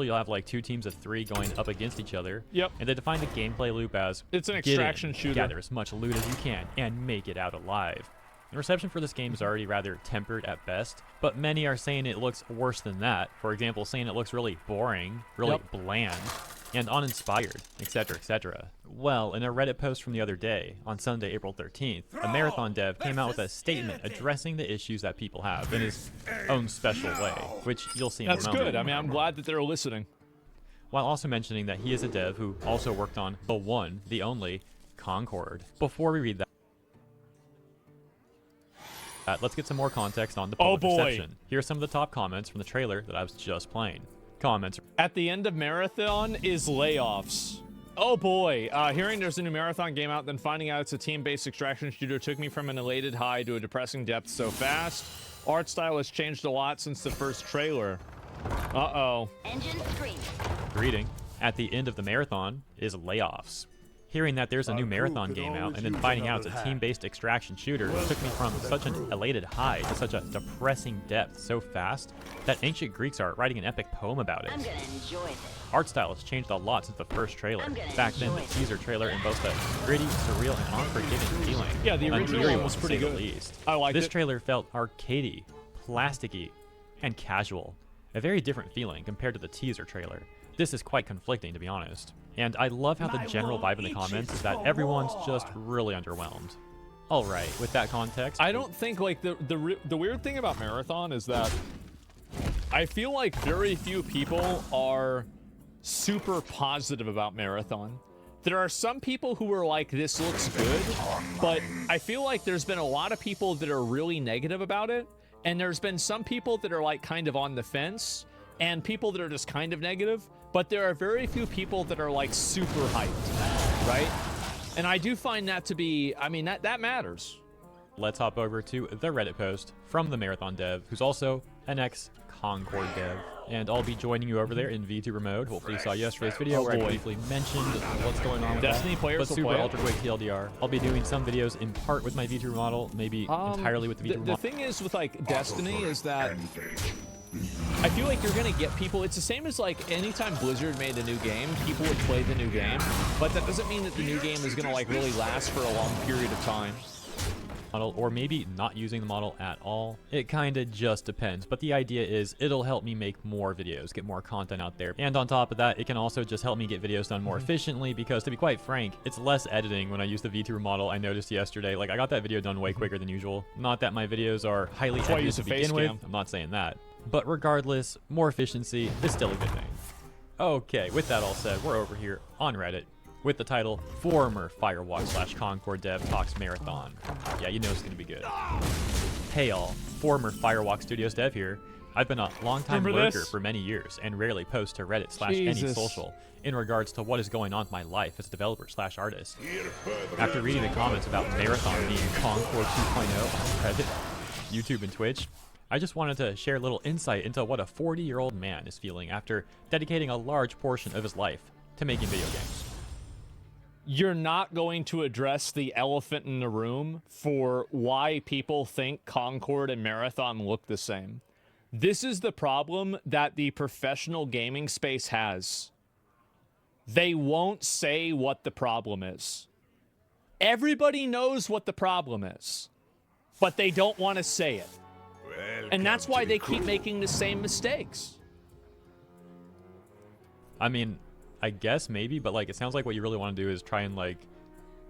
you'll have like 2 teams of 3 going up against each other. Yep. And they define the gameplay loop as it's an get extraction in, shooter. gather as much loot as you can, and make it out alive. The reception for this game is already rather tempered at best, but many are saying it looks worse than that. For example, saying it looks really boring, really bland, and uninspired, etc., etc. Well, in a Reddit post from the other day, on Sunday, April 13th, a Marathon dev came out with a statement addressing the issues that people have in his own special way, which you'll see in a moment. That's good. I mean, I'm glad that they're listening. While also mentioning that he is a dev who also worked on the one, the only, Concord. Before we read that, let's get some more context on the public reception. Here are some of the top comments from the trailer that I was just playing. Comments. At the end of Marathon is layoffs. Oh boy, hearing there's a new Marathon game out, then finding out it's a team-based extraction shooter took me from an elated high to a depressing depth so fast. Art style has changed a lot since the first trailer. Uh-oh. Engine screaming. Reading. At the end of the Marathon is layoffs. Hearing that there's a new Marathon game out and then finding out it's a team-based extraction shooter took me from such an elated high to such a depressing depth so fast that ancient Greeks are writing an epic poem about it. I'm gonna enjoy this. Art style has changed a lot since the first trailer. Back then, the teaser trailer boasts a gritty, surreal, and unforgiving feeling. Yeah, the original Unreal, was pretty to say good. the least. I liked This it. trailer felt arcadey, plasticky, and casual. A very different feeling compared to the teaser trailer. This is quite conflicting, to be honest. And I love how the general vibe in the comments is that everyone's just really underwhelmed. Alright, with that context... I don't think, like, the weird thing about Marathon is that I feel like very few people are super positive about Marathon. There are some people who are like, this looks good, but I feel like there's been a lot of people that are really negative about it, and there's been some people that are, like, kind of on the fence, and people that are just kind of negative, but there are very few people that are, like, super hyped, right? And I do find that to be, I mean, that matters. Let's hop over to the Reddit post from the Marathon dev, who's also an ex-Concord dev. And I'll be joining you over there in VTuber mode. Hopefully you saw yesterday's video where I briefly mentioned what's going on with Destiny that. players But will super play it. ultra quick TLDR. I'll be doing some videos in part with my VTuber model, maybe entirely with the VTuber model. The thing is with, like, Destiny is that I feel like you're gonna get people. It's the same as, like, anytime Blizzard made a new game, people would play the new game, but that doesn't mean that the new game is gonna, like, really last for a long period of time. Model, or maybe not using the model at all. It kinda just depends, but the idea is it'll help me make more videos, get more content out there. And on top of that, it can also just help me get videos done more efficiently, because to be quite frank, it's less editing when I use the VTuber model. I noticed yesterday, like, I got that video done way quicker than usual. Not that my videos are highly That's why I edited use to a begin face with, cam. I'm not saying that. But regardless, more efficiency is still a good thing. Okay, with that all said, we're over here on Reddit with the title, Former Firewalk/Concord Dev Talks Marathon. Yeah, you know it's gonna be good. Hey all, former Firewalk Studios dev here. I've been a long-time Remember lurker this? for many years and rarely post to Reddit/any Jesus. social in regards to what is going on in my life as a developer/artist. After reading the comments about Marathon being Concord 2.0 on Reddit, YouTube, and Twitch, I just wanted to share a little insight into what a 40-year-old man is feeling after dedicating a large portion of his life to making video games. You're not going to address the elephant in the room for why people think Concord and Marathon look the same. This is the problem that the professional gaming space has. They won't say what the problem is. Everybody knows what the problem is, but they don't want to say it. And that's why they keep making the same mistakes. I mean, I guess maybe, but like it sounds like what you really want to do is try and like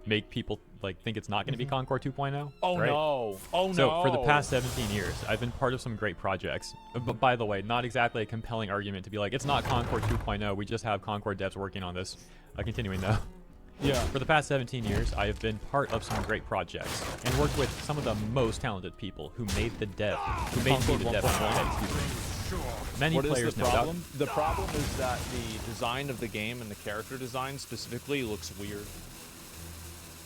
make people like think it's not going to be Concord 2.0. Oh right? no. Oh no. So for the past 17 years, I've been part of some great projects. But by the way, not exactly a compelling argument to be like, it's not Concord 2.0. We just have Concord devs working on this. Continuing though. Yeah. For the past 17 years, I have been part of some great projects and worked with some of the most talented people who made the dev, who made me the dev. Excuse me. Many What is players the know about. problem? The problem is that the design of the game and the character design specifically looks weird.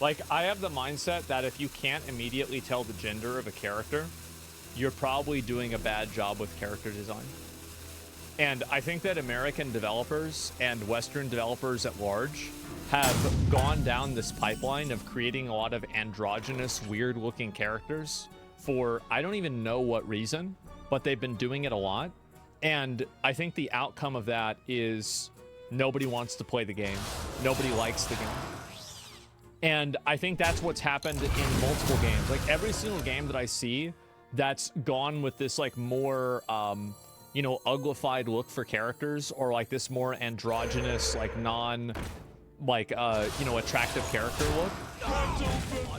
Like, I have the mindset that if you can't immediately tell the gender of a character, you're probably doing a bad job with character design. And I think that American developers and Western developers at large have gone down this pipeline of creating a lot of androgynous, weird-looking characters for I don't even know what reason, but they've been doing it a lot. And I think the outcome of that is nobody wants to play the game. Nobody likes the game. And I think that's what's happened in multiple games. Like every single game that I see that's gone with this like more, you know, uglified look for characters, or like this more androgynous, like you know, attractive character look.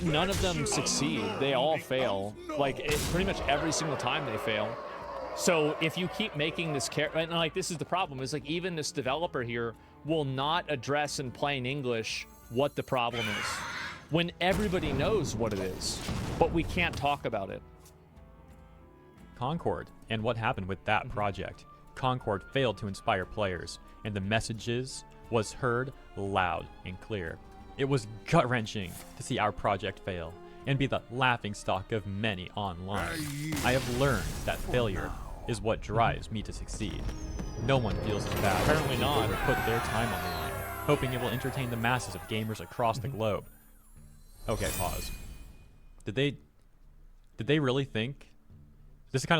None of them succeed. They all fail. Like pretty much every single time they fail. So if you keep making this character, and like this is the problem, is like even this developer here will not address in plain English what the problem is, when everybody knows what it is, but we can't talk about it. Concord, and what happened with that project. Concord failed to inspire players, and the messages was heard loud and clear. It was gut-wrenching to see our project fail and be the laughingstock of many online. I have learned that failure is what drives me to succeed. No one feels as bad. Apparently not. Or put their time on the line, hoping it will entertain the masses of gamers across the globe. Okay, pause. Did they really think? This is kind of